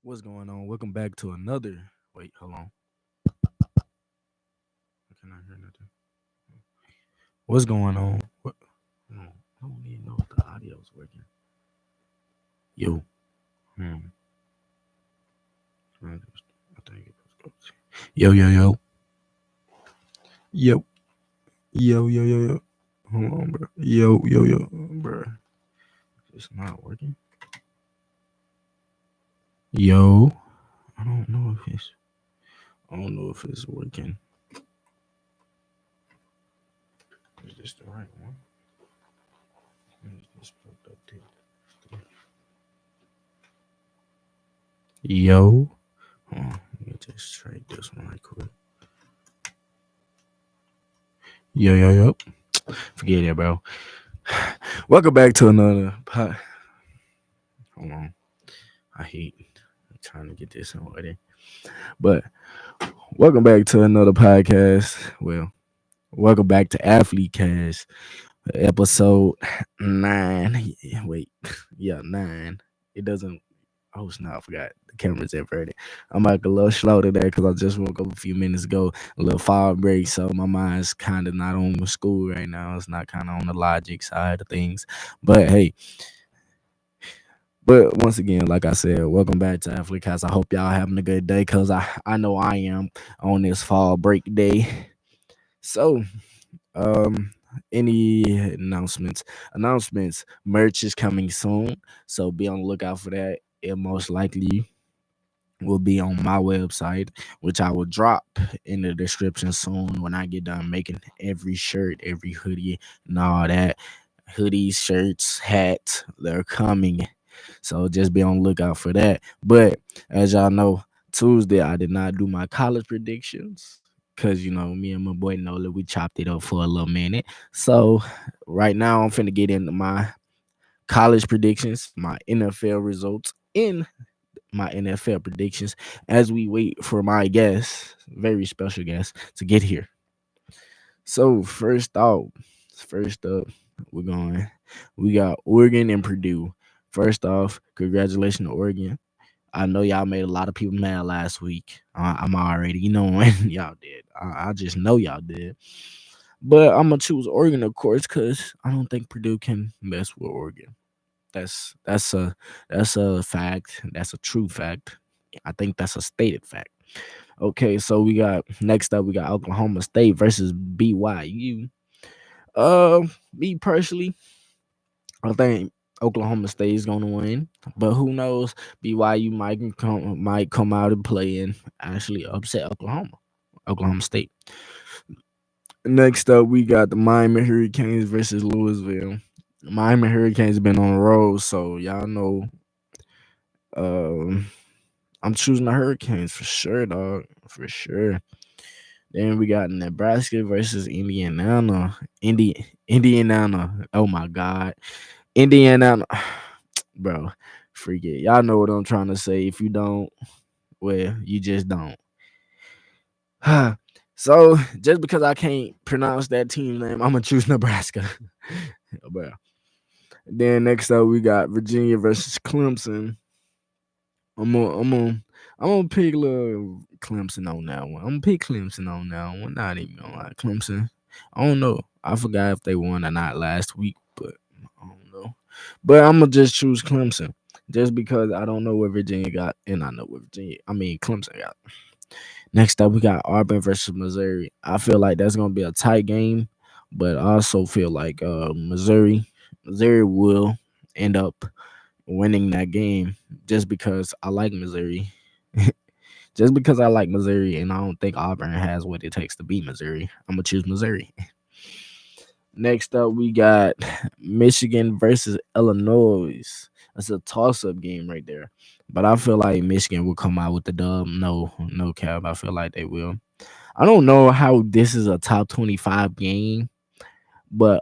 What's going on? Welcome back to another. Wait, hold on. I cannot hear nothing. What's going on? What? Hold on. I don't even know if the audio's working. Yo. Hmm. I think it was. Yo, yo, yo. Yo. Yo, yo, yo, yo. Hold on, bro. Yo, yo, yo, bro. It's not working. Yo. I don't know if it's. I don't know if it's working. Is this the right one? Is this fucked up too? Yo. Hold on. Let me just try this one right quick. Yo, yo, yo. Forget it, bro. Welcome back to another pod. Hold on. I hate trying to get this in order. But welcome back to another podcast. Well, welcome back to AthleteCast, episode 9. Wait, yeah, 9. It doesn't. Oh, snap, I forgot. The camera's inverted. I'm like a little slow today because I just woke up a few minutes ago, a little fall break, so my mind's kind of not on school right now. It's not kind of on the logic side of things. But hey, but once again, like I said, welcome back to AthleteCast. I hope y'all having a good day because I know I am on this fall break day. So, um, any announcements? Announcements. Merch is coming soon, so be on the lookout for that. It most likely will be on my website, which I will drop in the description soon when I get done making every shirt, every hoodie, and all that. Hoodies, shirts, hats, they're coming. So just be on the lookout for that. But as y'all know, Tuesday I did not do my college predictions. Cause me and my boy Nola, we chopped it up for a little minute. So right now I'm finna get into my college predictions, my NFL results, in my NFL predictions as we wait for my guest, very special guest, to get here. So first up, we're going. We got Oregon and Purdue. First off, congratulations to Oregon. I know y'all made a lot of people mad last week. I'm already knowing y'all did. I just know y'all did. But I'm gonna choose Oregon, of course, because I don't think Purdue can mess with Oregon. That's a fact. That's a true fact. I think that's a stated fact. Okay, so next up we got Oklahoma State versus BYU. Me personally, I think Oklahoma State is gonna win, but who knows? BYU might come out and play and actually upset Oklahoma State. Next up, we got the Miami Hurricanes versus Louisville. Miami Hurricanes been on the road, so y'all know. Um, I'm choosing the Hurricanes for sure, dog, for sure. Then we got Nebraska versus Indiana. Indiana. Oh my God, Indiana, bro. Freak it. Y'all know what I'm trying to say. If you don't, well, you just don't. So just because I can't pronounce that team name, I'm gonna choose Nebraska, bro. Then next up, we got Virginia versus Clemson. I'm gonna, I'm gonna, I'm gonna pick little Clemson on that one. I'm gonna pick Clemson on that one. Not even gonna lie, Clemson. I don't know. I forgot if they won or not last week, but I don't know. But I'm gonna just choose Clemson just because I don't know what Virginia got, and I know what Clemson got. Next up, we got Auburn versus Missouri. I feel like that's gonna be a tight game, but I also feel like Missouri will end up winning that game just because I like Missouri. Just because I like Missouri and I don't think Auburn has what it takes to beat Missouri, I'm gonna choose Missouri. Next up, we got Michigan versus Illinois. That's a toss-up game right there. But I feel like Michigan will come out with the dub. No, no cap. I feel like they will. I don't know how this is a top 25 game, but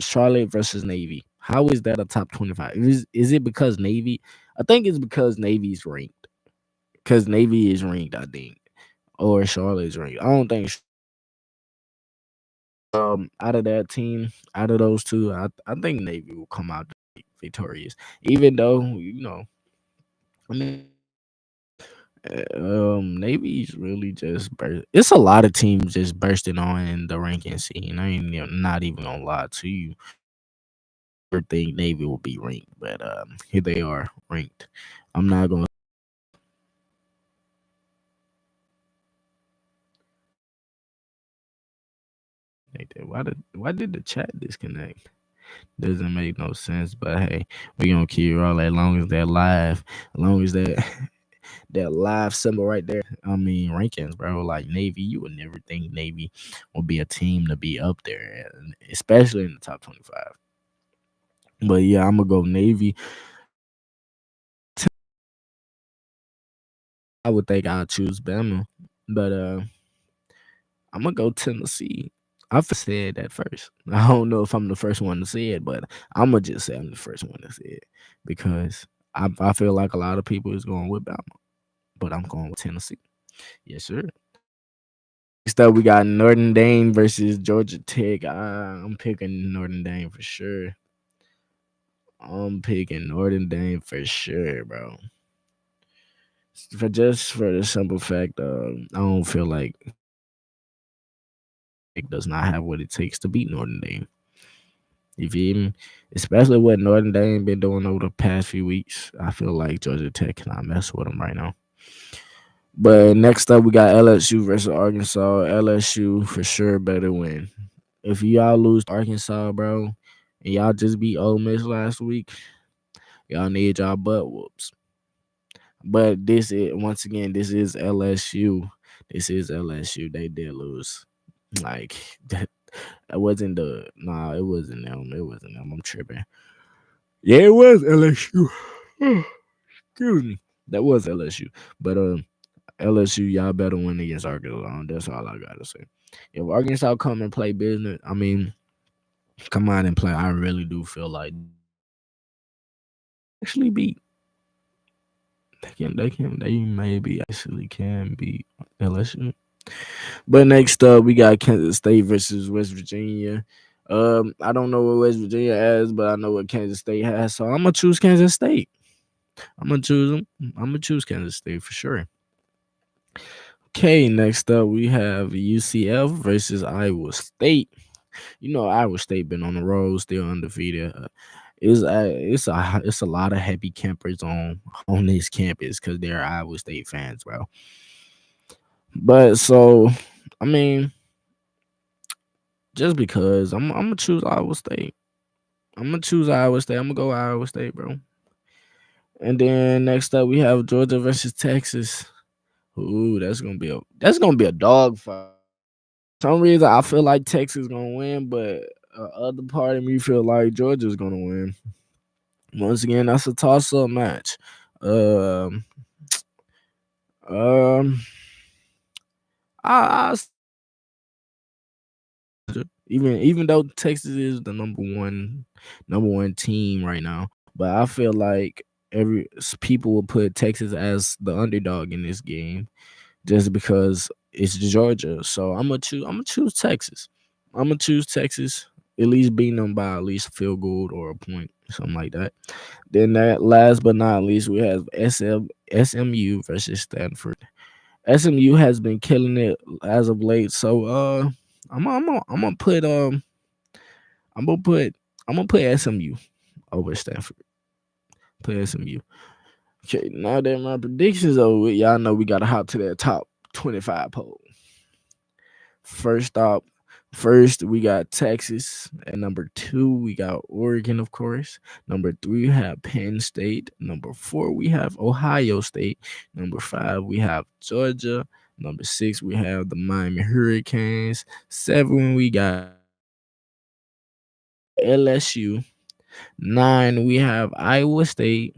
Charlotte versus Navy. How is that a top 25? Is it because Navy? I think it's because Navy's ranked. Because Navy is ranked, I think. Or Charlotte is ranked. I don't think out of that team, out of those two, I think Navy will come out victorious. Even though, I mean Navy's really just it's a lot of teams just bursting on in the ranking scene. I ain't not even gonna lie to you. I think Navy will be ranked, but here they are ranked. I'm not gonna like that. Why did the chat disconnect? Doesn't make no sense. But hey, we gonna keep rolling as long as they're live. As long as that that live symbol right there. I mean rankings, bro. Like Navy, you would never think Navy would be a team to be up there, and especially in the top 25. But yeah, I'm gonna go Navy. I would think I'll choose Bama, but I'm gonna go Tennessee. I said that first. I don't know if I'm the first one to say it, but I'm gonna just say I'm the first one to say it because I feel like a lot of people is going with Bama, but I'm going with Tennessee. Yes, sir. Next up, we got Notre Dame versus Georgia Tech. I'm picking Notre Dame for sure. I'm picking Notre Dame for sure, bro. For the simple fact, I don't feel like it does not have what it takes to beat Notre Dame. You feel me? Especially what Notre Dame been doing over the past few weeks. I feel like Georgia Tech cannot mess with them right now. But next up, we got LSU versus Arkansas. LSU for sure better win. If y'all lose to Arkansas, bro, and y'all just beat Ole Miss last week, y'all need y'all butt whoops. But this is once again, this is LSU. This is LSU. They did lose. Like that, that wasn't the nah, it wasn't them. It wasn't them. I'm tripping. Yeah, it was LSU. Excuse me. That was LSU. But LSU, y'all better win against Arkansas. That's all I gotta say. If Arkansas come and play business, I mean, come on and play. I really do feel like actually beat. They maybe actually can beat LSU. But next up, we got Kansas State versus West Virginia. I don't know what West Virginia has, but I know what Kansas State has. So I'm gonna choose Kansas State. I'm gonna choose them. I'm gonna choose Kansas State for sure. Okay, next up we have UCF versus Iowa State. You know Iowa State been on the road, still undefeated. It's a lot of happy campers on this campus because they're Iowa State fans, bro. But so, I mean, just because I'm gonna choose Iowa State. I'm gonna choose Iowa State. I'm gonna go Iowa State, bro. And then next up we have Georgia versus Texas. Ooh, that's gonna be a dog fight. Some reason I feel like Texas gonna win, but other part of me feel like Georgia's gonna win. Once again, that's a toss up match. Um, um, I even though Texas is the number one team right now, but I feel like people will put Texas as the underdog in this game just because it's Georgia. So I'm gonna choose Texas. I'm gonna choose Texas. At least beating them by at least a field goal or a point, something like that. Then that last but not least, we have SMU versus Stanford. SMU has been killing it as of late. So I'm gonna put I'm gonna put I'm gonna put SMU over Stanford. Put SMU. Okay, now that my predictions over with, y'all know we gotta hop to that top 25 poll. First up, first we got Texas. At number 2, we got Oregon, of course. Number 3, we have Penn State. Number 4, we have Ohio State. Number 5, we have Georgia. Number 6, we have the Miami Hurricanes. 7, we got LSU. 9, we have Iowa State.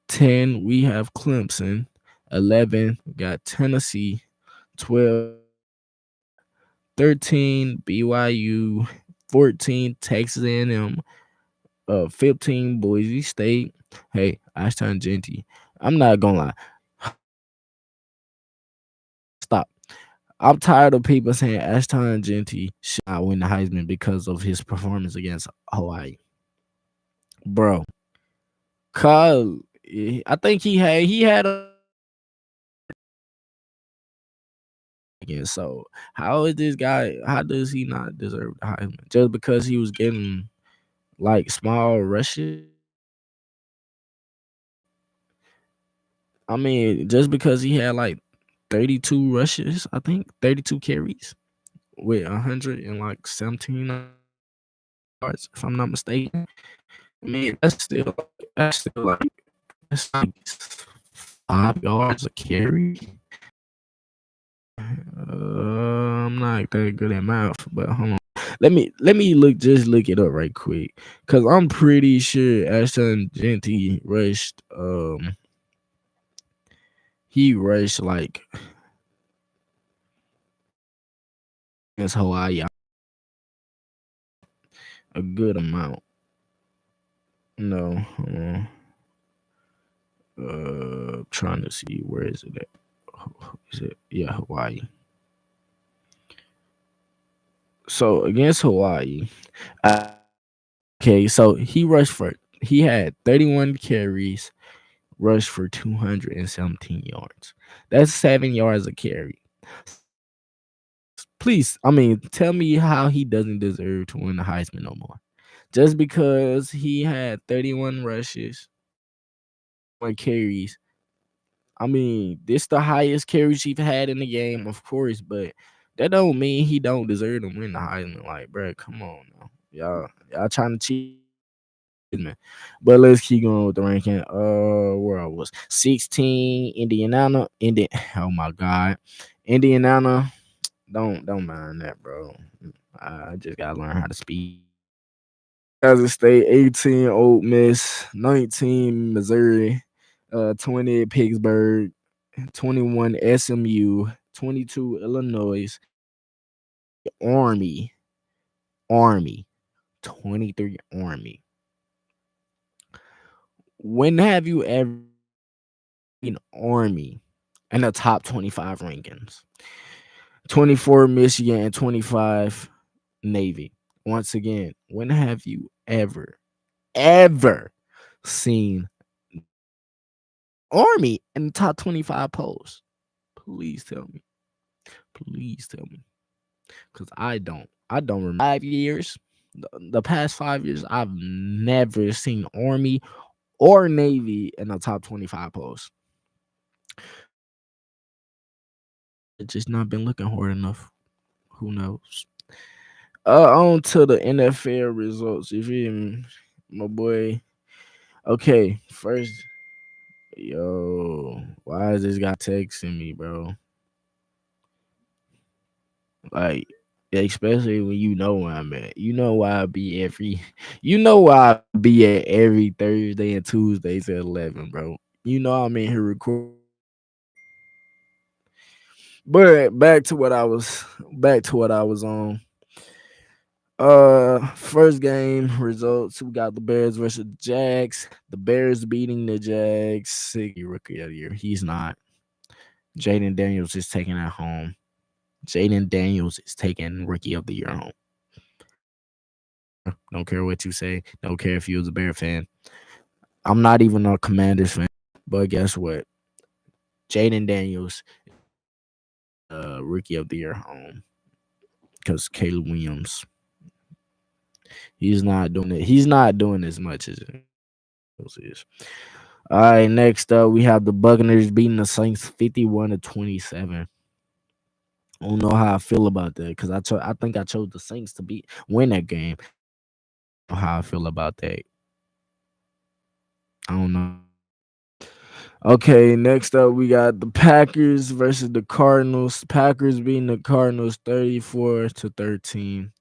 10, we have Clemson. 11, we got Tennessee. 12, 13 BYU, 14 Texas A&M, 15 Boise State. Hey, Ashton Genty. I'm not gonna lie. Stop. I'm tired of people saying Ashton Genty should not win the Heisman because of his performance against Hawaii. Bro, cause I think he had a again. So how is this guy? How does he not deserve the Heisman just because he was getting like small rushes? I mean, just because he had like 32 rushes, I think 32 carries with 100 and like 17 yards, if I'm not mistaken. I mean, that's like 5 yards a carry. I'm not that good at math, but hold on. Let me look it up right quick, cause I'm pretty sure Ashton Genty rushed he rushed like against Hawaii a good amount. No, trying to see where is it at? Is it Hawaii? So against Hawaii, okay, so he had 31 carries, rushed for 217 yards. That's 7 yards a carry. Please, I mean, tell me how he doesn't deserve to win the Heisman no more. Just because he had 31 rushes, 1 carries. I mean, this the highest carries he's had in the game, of course, but that don't mean he don't deserve to win the Heisman. Like, bro, come on now. Y'all trying to cheat, man. But let's keep going with the ranking. Where I was 16, Indiana. Oh my god. Indiana. Don't mind that, bro. I just gotta learn how to speak. Kansas State, 18, Ole Miss, 19, Missouri, 20, Pittsburgh, 21, SMU, 22, Illinois, Army, Army, 23, Army. When have you ever seen Army in the top 25 rankings? 24, Michigan, and 25, Navy. Once again, when have you ever seen Army in the top 25 polls? Please tell me. Please tell me. Because I don't. I don't remember 5 years. The past 5 years, I've never seen Army or Navy in the top 25 polls. It's just not been looking hard enough. Who knows? On to the NFL results. You feel me, my boy? Okay, first, yo, why is this guy texting me, bro? Like, especially when you know where I'm at. You know why I be every you know why I be at every Thursday and Tuesdays at 11, bro. You know I'm in here recording. But back to what I was on. First game results. We got the Bears versus the Jags. The Bears beating the Jags. Rookie of the year. He's not. Jaden Daniels is taking it home. Jaden Daniels is taking rookie of the year home. Don't care what you say. Don't care if you was a Bear fan. I'm not even a Commanders fan. But guess what? Jaden Daniels, rookie of the year home. Because Caleb Williams, he's not doing it. He's not doing as much as it is. All right, next up we have the Buccaneers beating the Saints 51-27. I don't know how I feel about that because I think I chose the Saints to win that game. I don't know how I feel about that. I don't know. Okay, next up we got the Packers versus the Cardinals. Packers beating the Cardinals 34-13.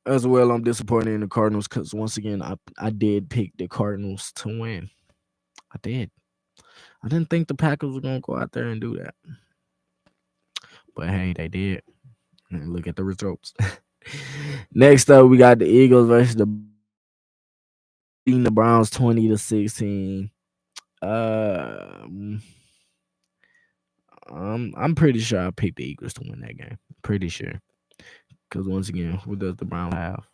As well, I'm disappointed in the Cardinals because once again, I did pick the Cardinals to win. I did. I didn't think the Packers were gonna go out there and do that, but hey, they did. And look at the results. Next up, we got the Eagles versus the Browns 20-16. I'm pretty sure I picked the Eagles to win that game. Pretty sure. Because once again, who does the Browns have?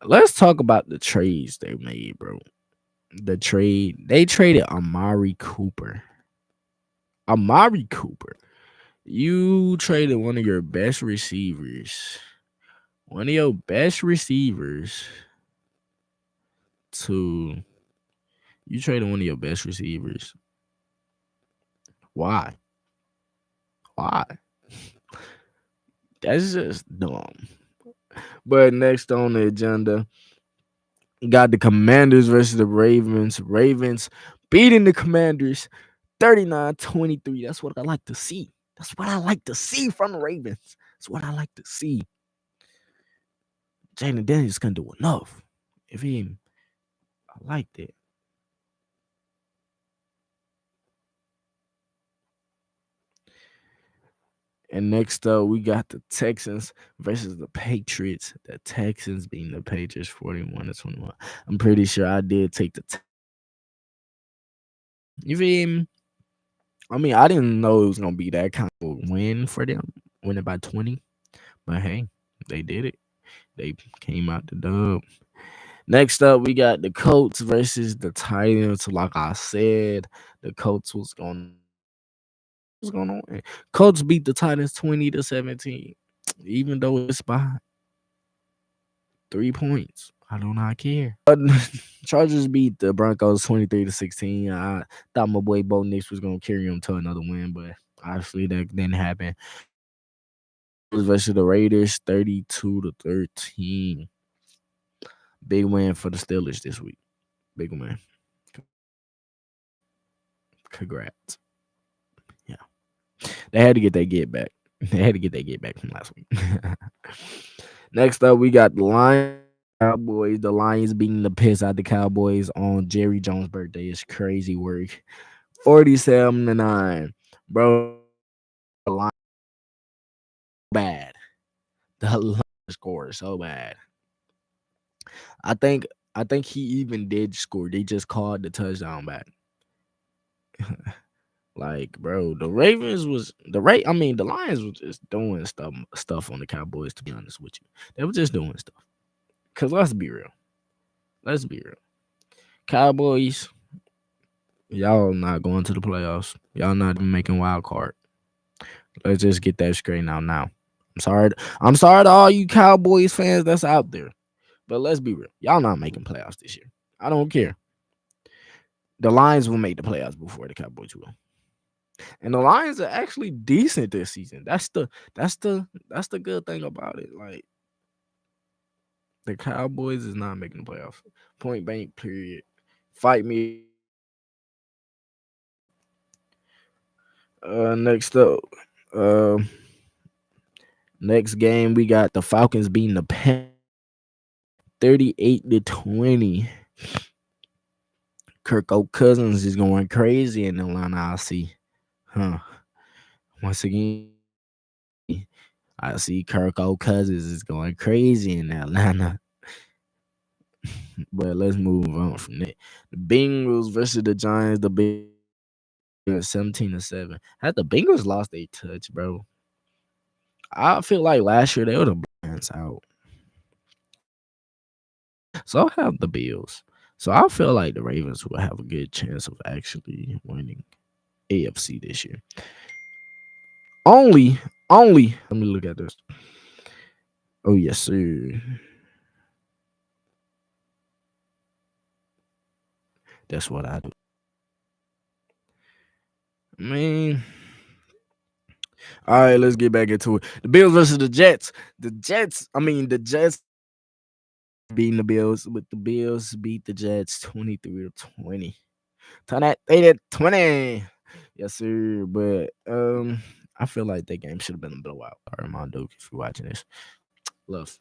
Let's talk about the trades they made, bro. They traded Amari Cooper. You traded one of your best receivers, one of your best receivers to you traded one of your best receivers. Why? Why? That's just dumb. But next on the agenda, got the Commanders versus the Ravens. Ravens beating the Commanders 39-23. That's what I like to see. That's what I like to see from the Ravens. That's what I like to see. Jaden Daniels can do enough. If he, I like that. And next up, we got the Texans versus the Patriots. The Texans beating the Patriots 41-21. I'm pretty sure I did take the. You feel me? I mean, I didn't know it was gonna be that kind of win for them, winning by 20. But hey, they did it. They came out the dub. Next up, we got the Colts versus the Titans. Like I said, the Colts was going on. Colts beat the Titans 20-17, even though it's by 3 points. I do not care. Chargers beat the Broncos 23-16. I thought my boy Bo Nix was gonna carry them to another win, but obviously that didn't happen. Versus the Raiders 32-13. Big win for the Steelers this week. Big win. Congrats. Yeah. They had to get that get back. They had to get that get back from last week. Next up, we got the Lions Cowboys. The Lions beating the piss out the Cowboys on Jerry Jones' birthday. It's crazy work. 47-9. Bro, the Lions bad. The Lions score is so bad. I think he even did score. They just called the touchdown back. Like, bro, the Ravens was the Lions was just doing stuff on the Cowboys, to be honest with you. They were just doing stuff. Cause let's be real. Let's be real. Cowboys, y'all not going to the playoffs. Y'all not even making wild card. Let's just get that straight now. I'm sorry to all you Cowboys fans that's out there. But let's be real. Y'all not making playoffs this year. I don't care. The Lions will make the playoffs before the Cowboys will. And the Lions are actually decent this season. That's the good thing about it. Like, the Cowboys is not making the playoffs. Point blank, period. Fight me. Next up, uh, next game we got the Falcons beating the Panthers 38-20. Cousins is going crazy in Atlanta. I see, huh? Once again, I see Cousins is going crazy in Atlanta. But let's move on from that. The Bengals versus the Giants. The Bengals 17-7. Had the Bengals lost a touch, bro? I feel like last year they were the Lions out. So I have the Bills. So I feel like the Ravens will have a good chance of actually winning AFC this year. Only. Let me look at this. Oh yes, sir. That's what I do. I mean, all right, let's get back into it. The Bills versus the Jets. The Jets beating the Bills, but the Bills beat the Jets 23-20. Turn that 20. Yes, sir. But I feel like that game should have been a blowout. Armando, if you're watching this. Love.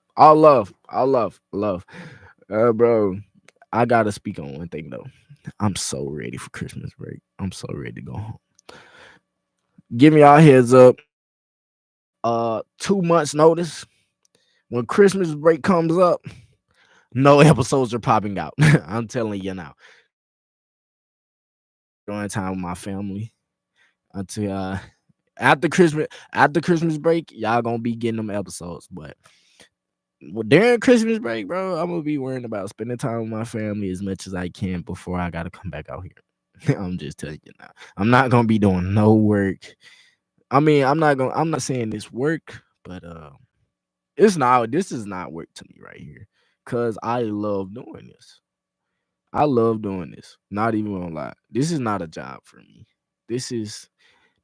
Bro, I gotta speak on one thing though. I'm so ready for Christmas break. I'm so ready to go home. Give me y'all heads up. 2 months notice. When Christmas break comes up, no episodes are popping out. I'm telling you now. During time with my family until after Christmas break, y'all gonna be getting them episodes. But during Christmas break, bro, I'm gonna be worrying about spending time with my family as much as I can before I gotta come back out here. I'm just telling you now. I'm not gonna be doing no work. I mean, I'm not saying this work, but it's not this is not work to me right here. Cause I love doing this. I love doing this. Not even gonna lie. This is not a job for me. This is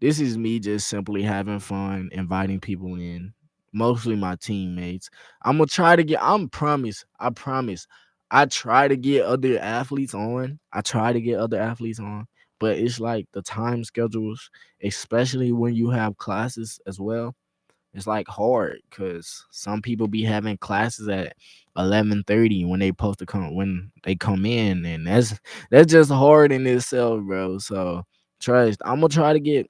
this is me just simply having fun, inviting people in, mostly my teammates. I'm gonna try to get. I promise. I try to get other athletes on. I try to get other athletes on, but it's like the time schedules, especially when you have classes as well. It's like hard because some people be having classes at 11:30 when they supposed to come when they come in, and that's just hard in itself, bro. So trust, I'm gonna try to get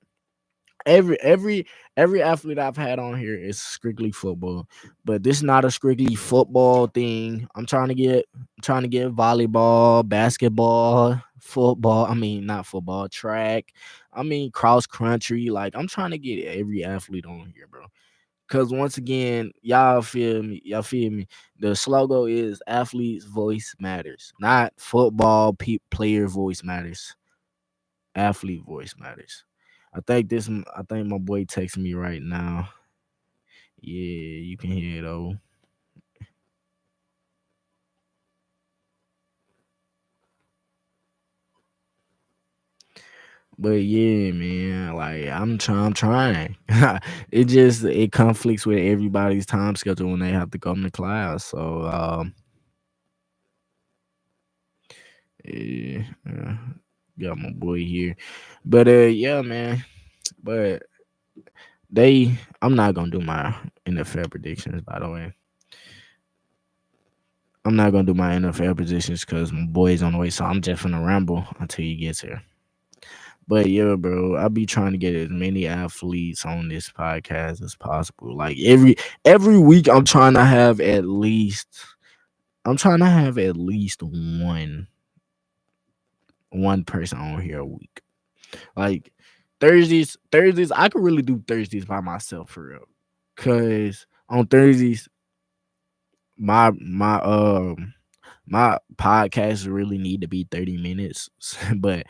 every every every athlete I've had on here is strictly football, but this is not a strictly football thing. I'm trying to get volleyball, basketball, football. I mean, not football, track. I mean, cross country. Like I'm trying to get every athlete on here, bro. Cause once again, y'all feel me. Y'all feel me. The slogan is athlete's voice matters, not football player voice matters. Athlete voice matters. I think my boy texting me right now. Yeah, you can hear it though. But yeah, man, like I'm trying. It conflicts with everybody's time schedule when they have to come to class. So yeah, got my boy here. But yeah, man. But I'm not gonna do my NFL predictions, by the way. I'm not gonna do my NFL predictions because my boy's on the way, so I'm just gonna ramble until he gets here. But yeah, bro, I'll be trying to get as many athletes on this podcast as possible. Like every week, I'm trying to have at least one person on here a week. Like Thursdays, I could really do Thursdays by myself for real. Cause on Thursdays, my my podcast really need to be 30 minutes. But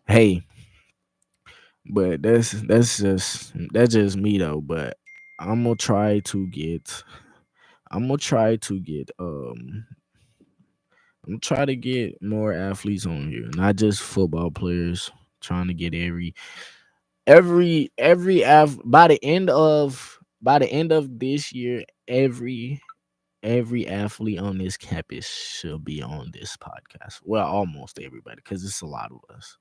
hey, but that's just me though. But I'm gonna try to get I'm gonna try to get I'm gonna try to get more athletes on here, not just football players. Trying to get by the end of this year, every athlete on this campus should be on this podcast. Well, almost everybody, because it's a lot of us.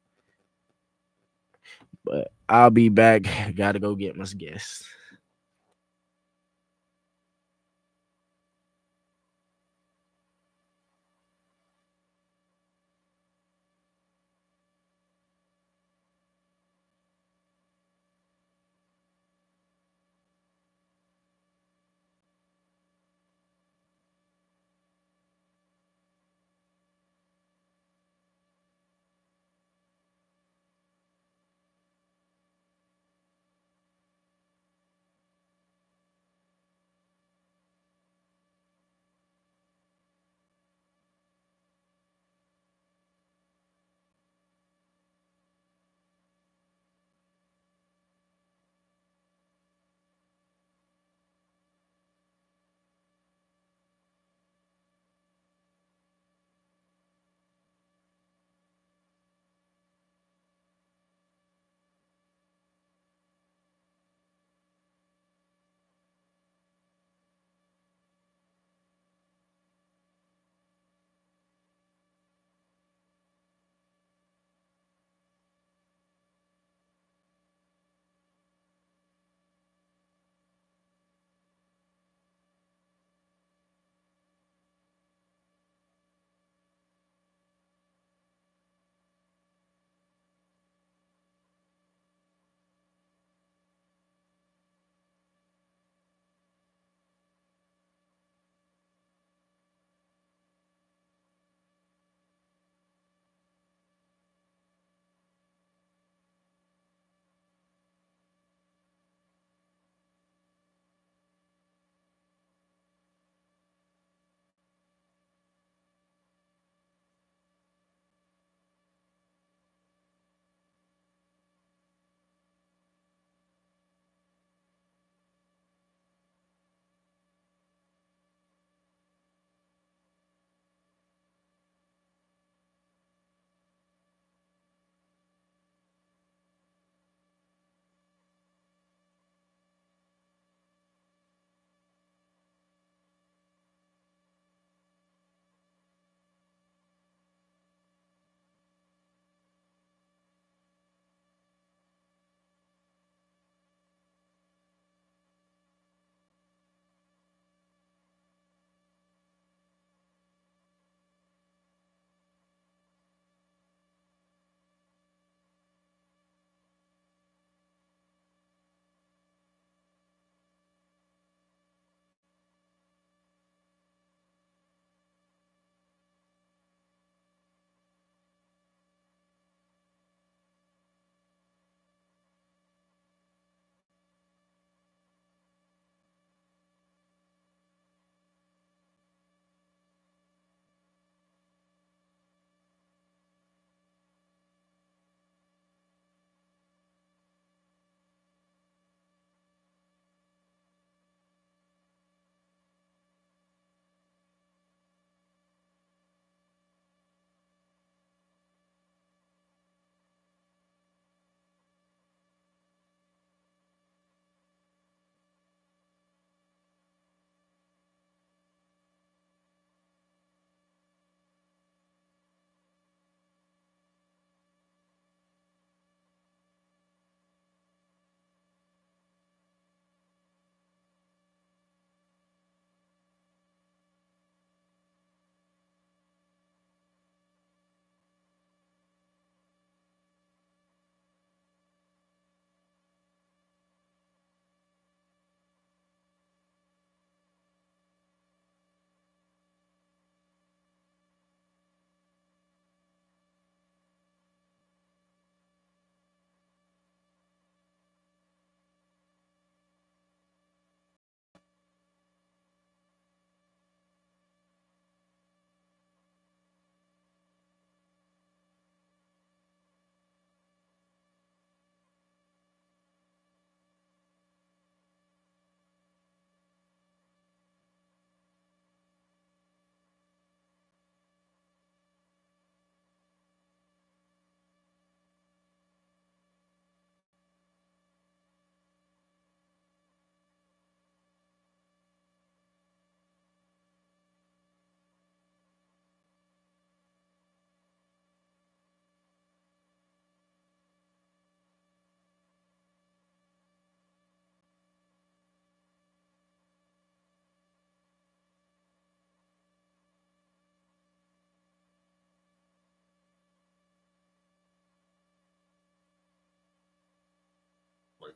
But I'll be back. Gotta go get my guests.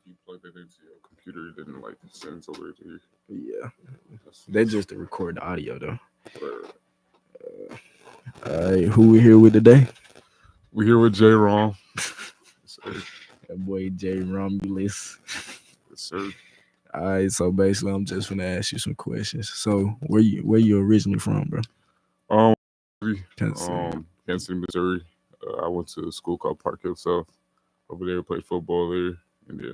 you plug it into your computer, then like sends over to you. Yeah, they just to record the audio though. All right, who we here with today? We here with J. Rom. That boy J. Romulus. Yes, sir. All right, so basically, I'm just gonna ask you some questions. So, where you originally from, bro? Kansas City, Missouri. I went to a school called Park Hill South. Over there, played football there, and yeah.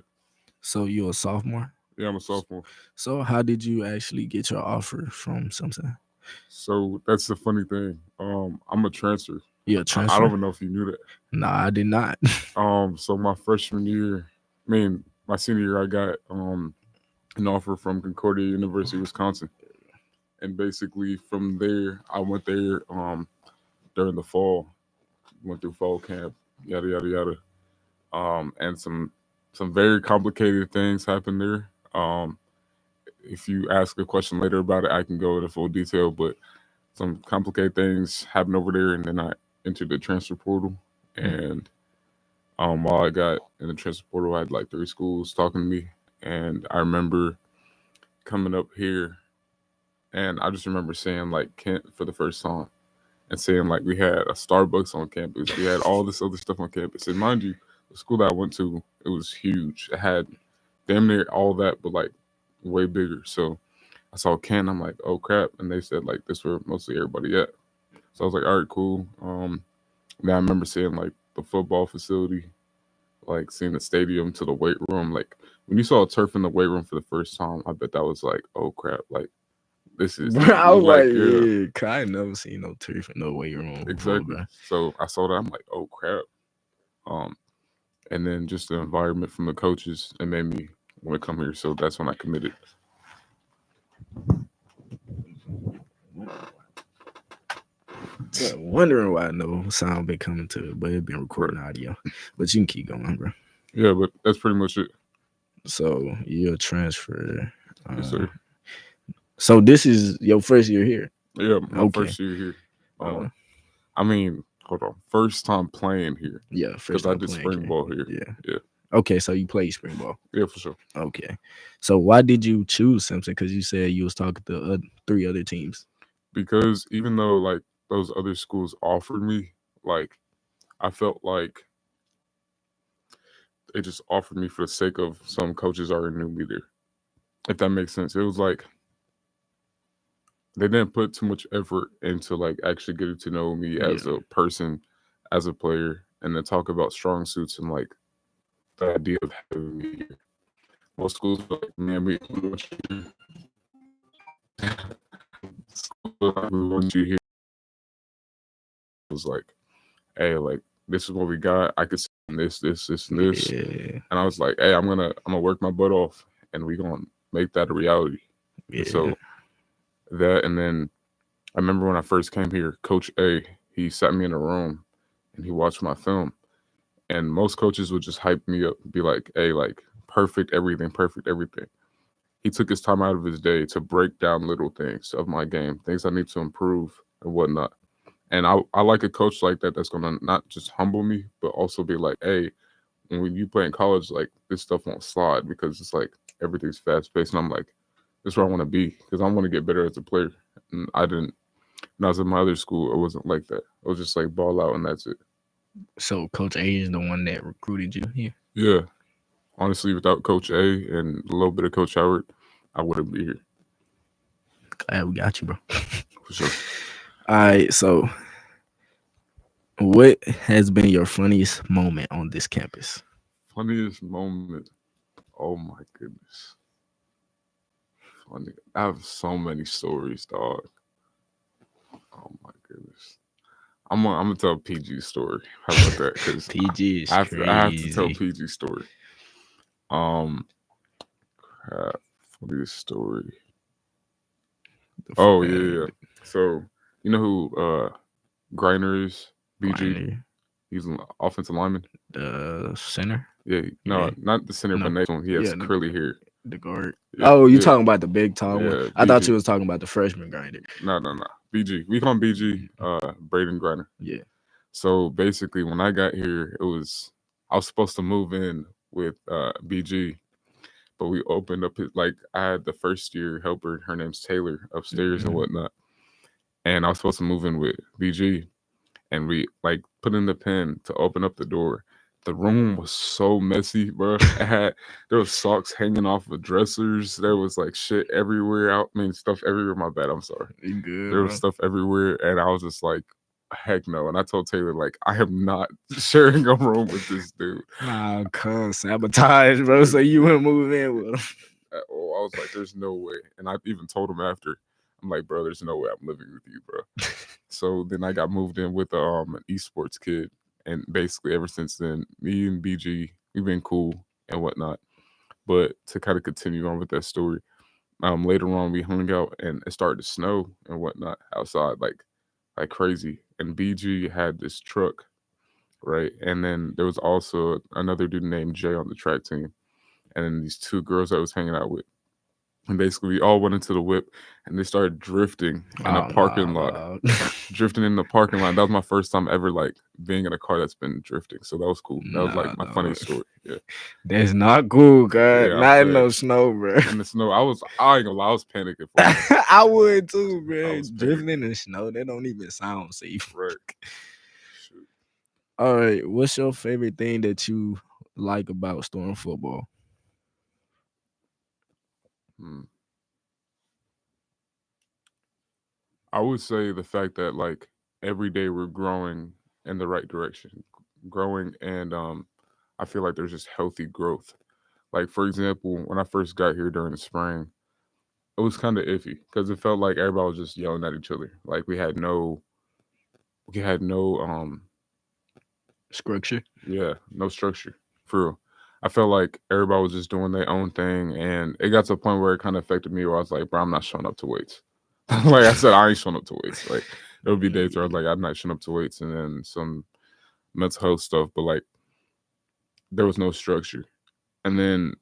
So you're a sophomore? Yeah, I'm a sophomore. So how did you actually get your offer from something? So that's the funny thing. I'm a transfer. You're a transfer? I don't even know if you knew that. No, I did not. So my freshman year, my senior year, I got an offer from Concordia University, Wisconsin, and basically from there, I went there during the fall, went through fall camp, yada yada yada, and some very complicated things happened there. If you ask a question later about it, I can go into full detail, but some complicated things happened over there, and then I entered the transfer portal. And while I got in the transfer portal, I had like 3 schools talking to me, and I remember coming up here, and I just remember saying like Kent for the first time, and saying like we had a Starbucks on campus, we had all this other stuff on campus, and mind you, the school that I went to, it was huge. It had damn near all that, but like way bigger. So I saw Ken, I'm like, oh crap, and they said like this where mostly everybody at. So I was like, all right, cool. Then I remember seeing like the football facility, like seeing the stadium to the weight room. Like when you saw a turf in the weight room for the first time, I bet that was like, oh crap, like this is. I was like, yeah, cause I ain't never seen no turf in no weight room. Exactly. Before, so I saw that, I'm like, oh crap. And then just the environment from the coaches, it made me want to come here. So that's when I committed. Wondering why no sound been coming to it, but it been recording audio. But you can keep going, bro. Yeah, but that's pretty much it. So you're a transfer. Yes, sir. So this is your first year here? Yeah, my first year here. Hold on. First time playing here. Yeah, first time because I did spring ball here. Yeah. Okay, so you played spring ball. Yeah, for sure. Okay. So why did you choose Simpson? Because you said you was talking to 3 other teams. Because even though like those other schools offered me, like I felt like they just offered me for the sake of some coaches already knew me there. If that makes sense. It was like they didn't put too much effort into like actually getting to know me as a person, as a player, and then talk about strong suits and like the idea of having me here. Most schools are like, man, we want you here. We want you here. It was like, hey, like this is what we got. I could see this, and this. Yeah. And I was like, hey, I'm gonna work my butt off, and we gonna make that a reality. Yeah. So that, and then I remember when I first came here, Coach A, he sat me in a room, and he watched my film. And most coaches would just hype me up, be like, hey, like perfect everything. He took his time out of his day to break down little things of my game, things I need to improve and whatnot. And I like a coach like that that's going to not just humble me, but also be like, hey, when you play in college, like this stuff won't slide because it's like everything's fast paced. And I'm like, this is where I want to be because I want to get better as a player. And I didn't, when I was in my other school, it wasn't like that. It was just like ball out and that's it. So Coach A is the one that recruited you here? Yeah. Honestly, without Coach A and a little bit of Coach Howard, I wouldn't be here. Glad we got you, bro. For sure. All right, so what has been your funniest moment on this campus? Funniest moment? Oh my goodness. Funny. I have so many stories, dog. Oh my goodness. I'm gonna tell a PG story. How about that? Because PG is I have crazy. to tell PG story. Crap. Funniest story. Oh yeah. So you know who Griner is? BG. Griner. He's an offensive lineman. The center? Yeah. No, not the center, but next one. He has curly hair. The guard. Yeah, oh, you talking about the big tall one? I thought you was talking about the freshman Griner. No. BG. We call him BG. Braden Griner. Yeah. So basically, when I got here, I was supposed to move in with BG, but we opened up his like I had the first year helper. Her name's Taylor upstairs and Mhm. whatnot, and I was supposed to move in with BG, and we like put in the pin to open up the door. The room was so messy, bro. It had there was socks hanging off of dressers. There was like shit everywhere. I mean, stuff everywhere. My bad. I'm sorry. You good, There was bro? stuff everywhere, and I was just like, heck no. And I told Taylor like, I am not sharing a room with this dude. Nah, cuz sabotage, bro. So you wouldn't move in with him. At all. I was like, there's no way. And I even told him after, I'm like, bro, there's no way I'm living with you, bro. So then I got moved in with an esports kid, and basically ever since then, me and BG, we've been cool and whatnot. But to kind of continue on with that story, later on we hung out and it started to snow and whatnot outside, like crazy. And BG had this truck, right? And then there was also another dude named Jay on the track team, and then these two girls I was hanging out with. And basically, we all went into the whip and they started drifting in a Oh parking nah, lot. dog. Drifting in the parking lot. That was my first time ever like being in a car that's been drifting. So that was cool. That was like Nah, my funny dog. story. Yeah, That's not cool, cuz. yeah. Not in But no snow, bro. in the snow, I ain't gonna lie, I was panicking for a minute. I would too, I bro. was Drifting panicking. in the snow, that don't even sound safe. Right. Shoot. All right, what's your favorite thing that you like about Storm football? Hmm. I would say the fact that like every day we're growing in the right direction, growing, and I feel like there's just healthy growth. Like for example, when I first got here during the spring, it was kind of iffy because it felt like everybody was just yelling at each other. Like we had no Structure. yeah, no structure for real. I felt like everybody was just doing their own thing, and it got to a point where it kind of affected me. Where I was like, "Bro, I'm not showing up to weights." Like I said, I ain't showing up to weights. Like there would be days where I was like, "I'm not showing up to weights," and then some mental health stuff. But like there was no structure, and then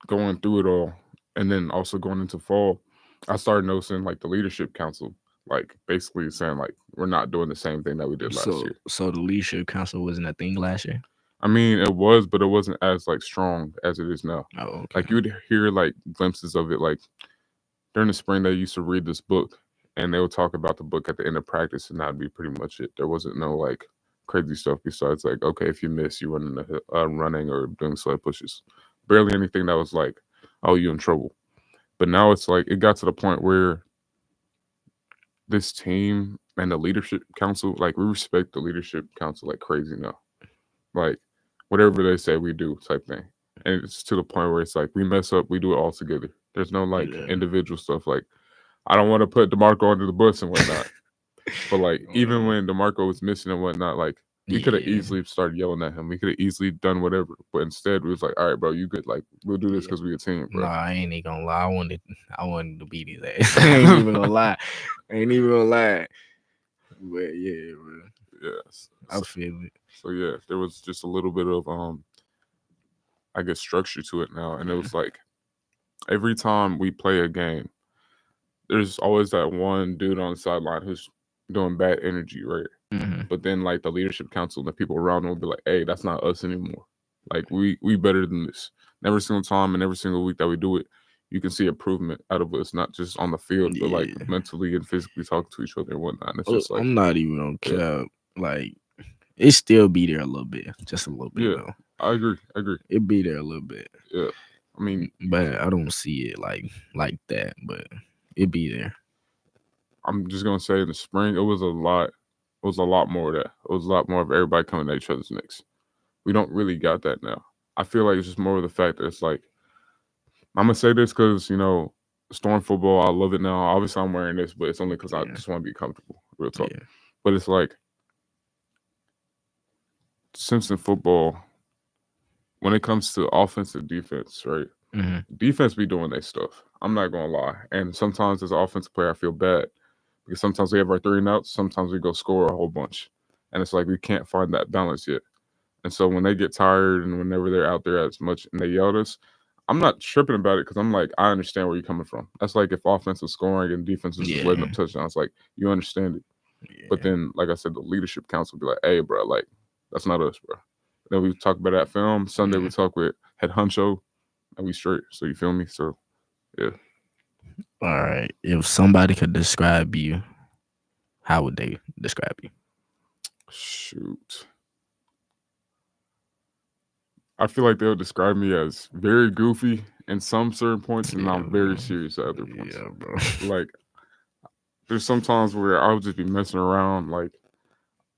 going through it all, and then also going into fall, I started noticing like the leadership council, like basically saying like we're not doing the same thing that we did last So year. so the leadership council wasn't a thing last year? I mean, it was, but it wasn't as like strong as it is now. Oh, okay. Like you would hear like glimpses of it. Like during the spring, they used to read this book, and they would talk about the book at the end of practice, and that'd be pretty much it. There wasn't no like crazy stuff besides like, okay, if you miss, you running or doing sled pushes. Barely anything that was like, oh, you in trouble. But now it's like it got to the point where this team and the leadership council, like we respect the leadership council like crazy now. Like whatever they say we do type thing. And it's to the point where it's like we mess up, we do it all together. There's no like Yeah. individual stuff. Like I don't want to put DeMarco under the bus and whatnot. But like even Uh, when DeMarco was missing and whatnot, like we could have yeah. easily started yelling at him. We could have easily done whatever. But instead we was like, all right, bro, you good. Like we'll do this Yeah. because we a team, bro. Nah, I ain't even gonna lie. I wanted to beat his ass. I ain't even gonna lie. I ain't even gonna lie. But yeah, bro. Yes. I feel it. So yeah, there was just a little bit of I guess structure to it now. And it was like every time we play a game, there's always that one dude on the sideline who's doing bad energy, right? Mm-hmm. But then like the leadership council and the people around them will be like, hey, that's not us anymore. Like we better than this. And every single time and every single week that we do it, you can see improvement out of us, not just on the field, but like Yeah. mentally and physically talking to each other and whatnot. And it's just like, I'm not even gonna yeah, cap. Like it still be there a little bit, just a little bit yeah, though. I agree. I agree. It be there a little bit, Yeah. I mean, but I don't see it like that. But it be there. I'm just gonna say in the spring it was a lot. It was a lot more of that. It was a lot more of everybody coming at each other's necks. We don't really got that now. I feel like it's just more of the fact that it's like I'm gonna say this because Storm football. I love it now. Obviously, I'm wearing this, but it's only because I Yeah, just want to be comfortable. Real talk. yeah, But it's like Simpson football. When it comes to offense and defense, right? hmm Defense be doing their stuff. I'm not gonna lie. And sometimes as an offensive player, I feel bad because sometimes we have our 3 and outs. Sometimes we go score a whole bunch, and it's like we can't find that balance yet. And so when they get tired and whenever they're out there as much and they yell at us, I'm not tripping about it because I'm like, I understand where you're coming from. That's like if offense was scoring and defense was just letting yeah, up touchdowns, like you understand it. But yeah. then, like I said, the leadership council be like, hey, bro, like that's not us, bro. Then we talk about that film. Sunday we Yeah. talk with head honcho, and we straight. So you feel me? So yeah. All right. If somebody could describe you, how would they describe you? Shoot. I feel like they'll describe me as very goofy in some certain points, and Yeah, I'm bro. very serious at other points. Yeah, bro. Like there's sometimes where I'll just be messing around, like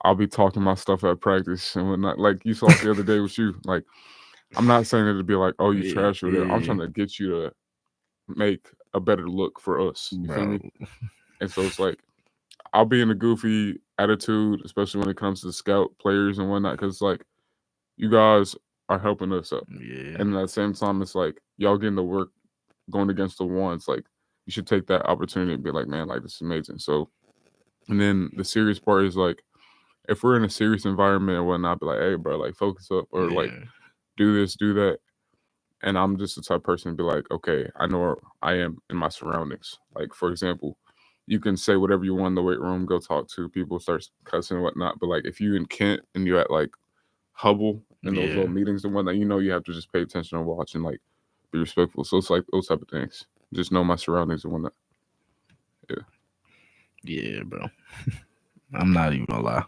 I'll be talking my stuff at practice and whatnot. Like you saw the other day with you. Like I'm not saying it to be like, oh, you Yeah, trash or whatever. I'm yeah, trying to get you to make a better look for us. You feel bro. me? And so it's like I'll be in a goofy attitude, especially when it comes to scout players and whatnot, because like you guys are helping us up. Yeah, And at the same time, it's like y'all getting the work going against the ones. Like you should take that opportunity and be like, man, like this is amazing. So, and then the serious part is like, if we're in a serious environment and whatnot, be like, hey, bro, like focus up or like yeah, do this, do that. And I'm just the type of person to be like, okay, I know where I am in my surroundings. Like, for example, you can say whatever you want in the weight room, go talk to people, start cussing and whatnot. But like, if you in Kent and you're at like Hubble in those little yeah, meetings and whatnot, you know you have to just pay attention and watch and like be respectful. So it's like those type of things. Just know my surroundings and whatnot. Yeah. yeah, bro. I'm not even gonna lie.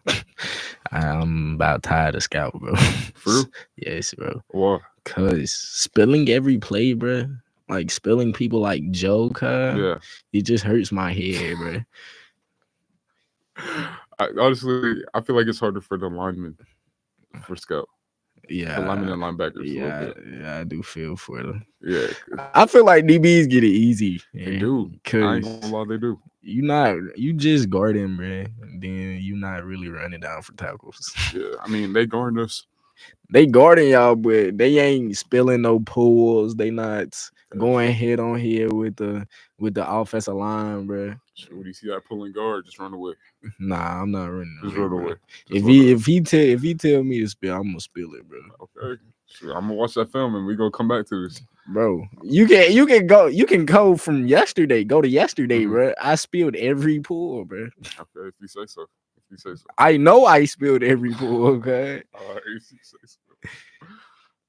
I'm about tired of scout, bro. For real? Yes, bro. Why? Cause spilling every play, bro. Like spilling people like Joe, Yeah. it just hurts my head, bro. Honestly, I feel like it's harder for the linemen for scout. The linemen Yeah, and linebackers a little yeah, bit. yeah. I do feel for them. Yeah, I feel like DBs get it easy, they yeah. do. I ain't Cause gonna lie, they do. you just guarding, bro. Then you not really running down for tackles. Yeah, I mean they guard us. They guarding y'all, but they ain't spilling no pools. They not going head on head with the offensive line, bro. When you see that pulling guard, just run away. Nah, I'm not running Just away, run bro. away. Just run away. If he tell me to spill, I'm gonna spill it, bro. Okay. Sure, I'm gonna watch that film and we gonna come back to this. Bro, you can go from yesterday. Go to yesterday, Mhm. bro. I spilled every pool, bro. Okay, if you say so. If you say so. I know I spilled every pool. Okay. All right, if you say so.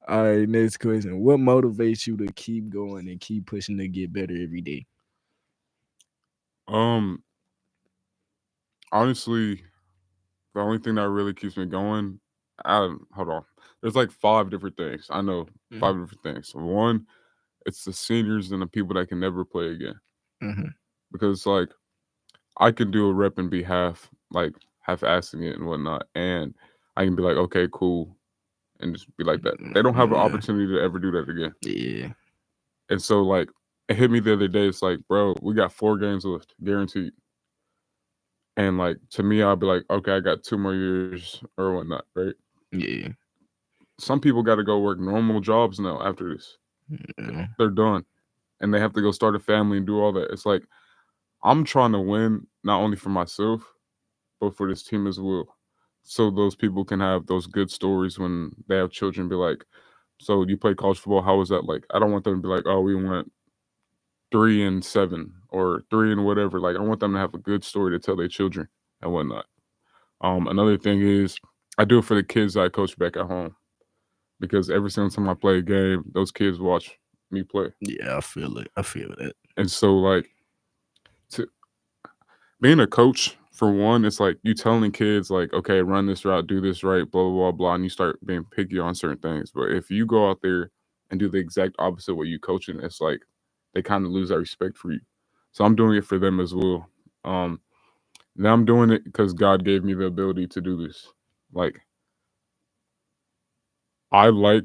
All right. Next question. What motivates you to keep going and keep pushing to get better every day? Um, honestly, the only thing that really keeps me going, hold on. There's like 5 different things. I know Mm-hmm. 5 different things. One, it's the seniors and the people that can never play again. Mm-hmm. Because like I can do a rep and be half assing it and whatnot, and I can be like, okay, cool, and just be like that. They don't have an Yeah. opportunity to ever do that again. Yeah. And so like it hit me the other day. It's like, bro, we got 4 games left, guaranteed. And like to me, I'll be like, okay, I got 2 more years or whatnot, right? Yeah. Some people got to go work normal jobs now after this. Yeah. They're done, and they have to go start a family and do all that. It's like I'm trying to win not only for myself but for this team as well. So those people can have those good stories when they have children. Be like, so you play college football? How was that like? I don't want them to be like, oh, we went 3-7 or 3 and whatever. Like I want them to have a good story to tell their children and whatnot. Another thing is I do it for the kids that I coach back at home because every single time I play a game, those kids watch me play, Yeah. I feel it. I feel that. and so like to being a coach for one, it's like you telling kids like, okay, run this route, do this right, blah blah blah blah, and you start being picky on certain things. But if you go out there and do the exact opposite what you coaching, it's like they kind of lose that respect for you. So I'm doing it for them as well. Um, Now I'm doing it because God gave me the ability to do this. Like I like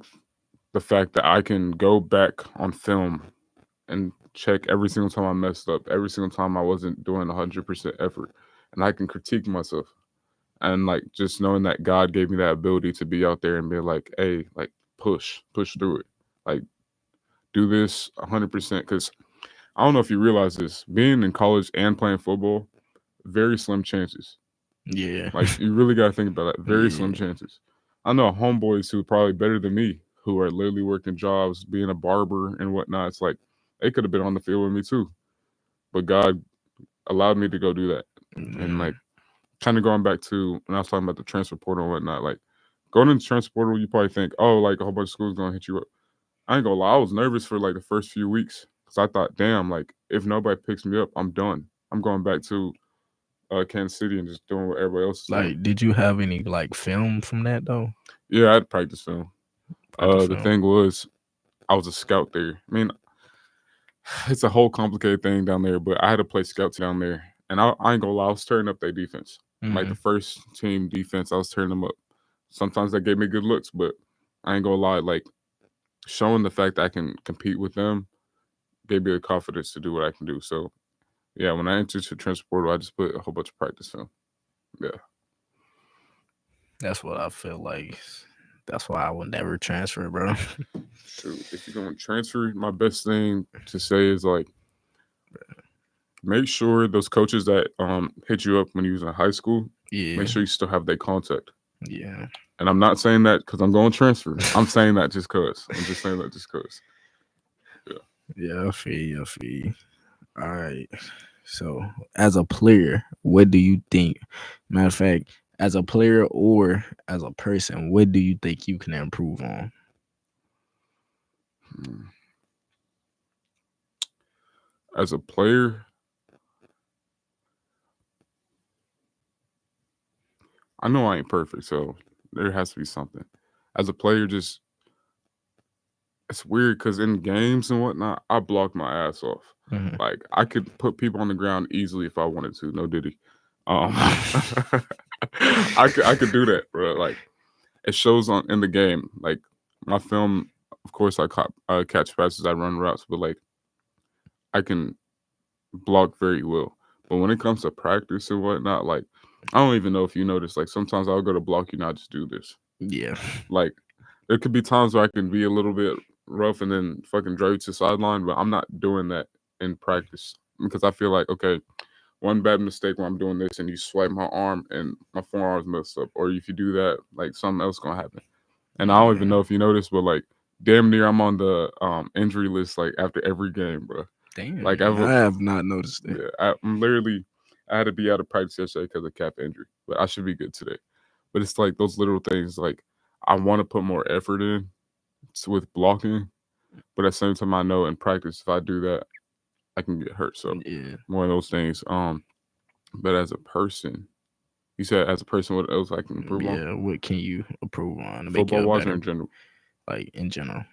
the fact that I can go back on film and check every single time I messed up, every single time I wasn't doing 100% effort, and I can critique myself. And like just knowing that God gave me that ability to be out there and be like, hey, like push through it, like do this 100%. Because I don't know if you realize this, being in college and playing football, very slim chances. Yeah. Like you really got to think about that. Very slim Yeah. chances. I know homeboys who are probably better than me who are literally working jobs, being a barber and whatnot. It's like they could have been on the field with me too, but God allowed me to go do that. And Yeah. like kind of going back to when I was talking about the transfer portal and whatnot, like Going into transfer portal, you probably think, oh, like a whole bunch of schools gonna hit you up. I ain't gonna lie, I was nervous for like the first few weeks because I thought, damn, like if nobody picks me up, I'm done. I'm going back to Kansas City and just doing what everybody else is doing. Like, did you have any like film from that though? Yeah, I had practice film. Practice The film. thing was, I was a scout there. I mean, it's a whole complicated thing down there, but I had to play scouts down there, and I ain't gonna lie, I was turning up their defense. Like the first team defense, I was turning them up. Sometimes that gave me good looks, but I ain't gonna lie, like showing the fact that I can compete with them gave me the confidence to do what I can do. So yeah, when I entered the transfer portal, I just put a whole bunch of practice film. Yeah. That's what I feel like. That's why I would never transfer, bro. Shoot, if you're going to transfer, my best thing to say is like make sure those coaches that hit you up when you was in high school, Yeah, make sure you still have their contact. yeah, And I'm not saying that because I'm going to transfer. I'm saying that just because. I'm just saying that just because. yeah. I feel you. I feel you. All right. So, as a player, what do you think? Matter of fact, as a player or as a person, what do you think you can improve on? Hmm. As a player, I know I ain't perfect, so there has to be something. As a player, just it's weird because in games and whatnot, I block my ass off. Mhm. Like I could put people on the ground easily if I wanted to. No diddy. I could do that, bro. Like it shows on in the game. Like my film, of course, I catch passes, I run routes, but like I can block very well. But when it comes to practice and whatnot, like I don't even know if you notice. Like sometimes I'll go to block you, and I just do this. Yeah, Like there could be times where I can be a little bit rough and then fucking drive you to the sideline, but I'm not doing that in practice because I feel like okay, one bad mistake when I'm doing this and you swipe my arm and my forearm's messed up, or if you do that, like something else gonna happen. And I don't even know if you noticed, but like damn near I'm on the injury list like after every game, bro. damn. Like I have not noticed that. yeah, I'm literally I had to be out of practice yesterday because of calf injury, but I should be good today. But it's like those little things like I want to put more effort in with blocking, but at the same time I know in practice if I do that I can get hurt. So Yeah, one of those things. But as a person, you said as a person, what else I can improve on? yeah. What can you improve on to make Football you a wise or better, in general? like in general?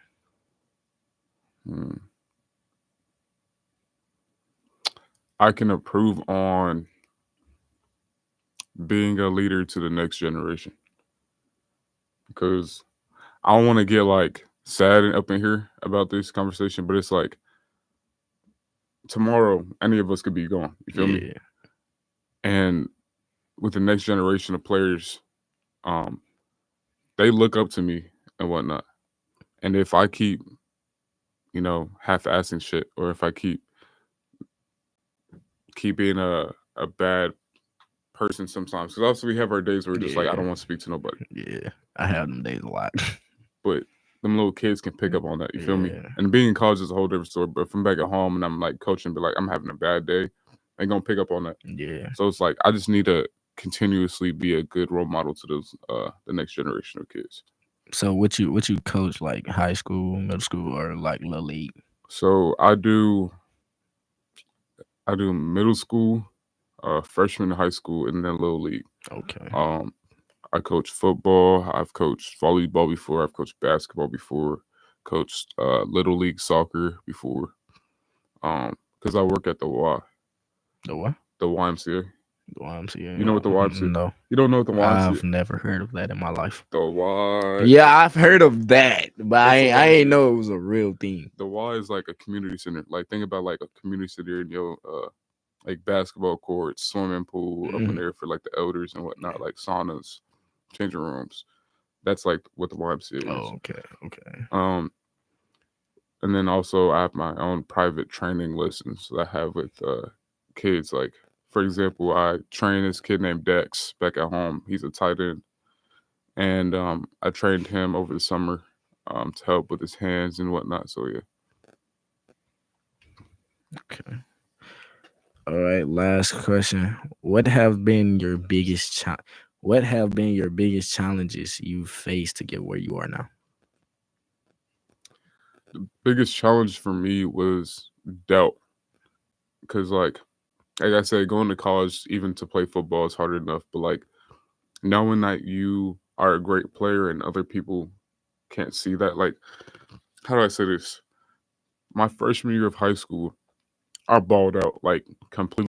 Hmm. I can improve on being a leader to the next generation because I don't want to get like sad and up in here about this conversation, but it's like tomorrow any of us could be gone. You feel me? Yeah, And with the next generation of players, um, they look up to me and whatnot. And if I keep, half-assing shit, or if I keep being a bad person sometimes, because also we have our days where we're just like I yeah, don't want to speak to nobody, yeah. I have them days a lot. but them little kids can pick up on that. You feel me? Yeah, And being in college is a whole different story. But if I'm back at home and I'm like coaching, but like I'm having a bad day, they gonna pick up on that. yeah. So it's like I just need to continuously be a good role model to those the next generation of kids. So what you coach, like high school, middle school, or like little league? So I do middle school, freshman in high school, and then little league. Okay. Um, I coach football. I've coached volleyball before. I've coached basketball before. Coached little league soccer before. Because I work at the Y, The what? the YMCA. The YMCA? You know what the YMCA? No, You don't know what the YMCA? I've never heard of that in my life. The Y. Yeah, I've heard of that, but What's the I Y? ain't know it was a real thing. The Y is like a community center. Like think about like a community center in your like basketball courts, swimming pool up in Mhm. there for like the elders and whatnot, like saunas, changing rooms. That's like what the YMCA is. Oh, okay, okay. Um, and then also I have my own private training lessons that I have with kids. Like for example, I train this kid named Dex back at home. He's a tight end, and I trained him over the summer to help with his hands and whatnot. So yeah. Okay. All right. Last question. What have been your biggest What have been your biggest challenges you've faced to get where you are now? The biggest challenge for me was doubt, because like I said, going to college even to play football is hard enough, but like knowing that you are a great player and other people can't see that. Like, how do I say this? My freshman year of high school, I balled out like completely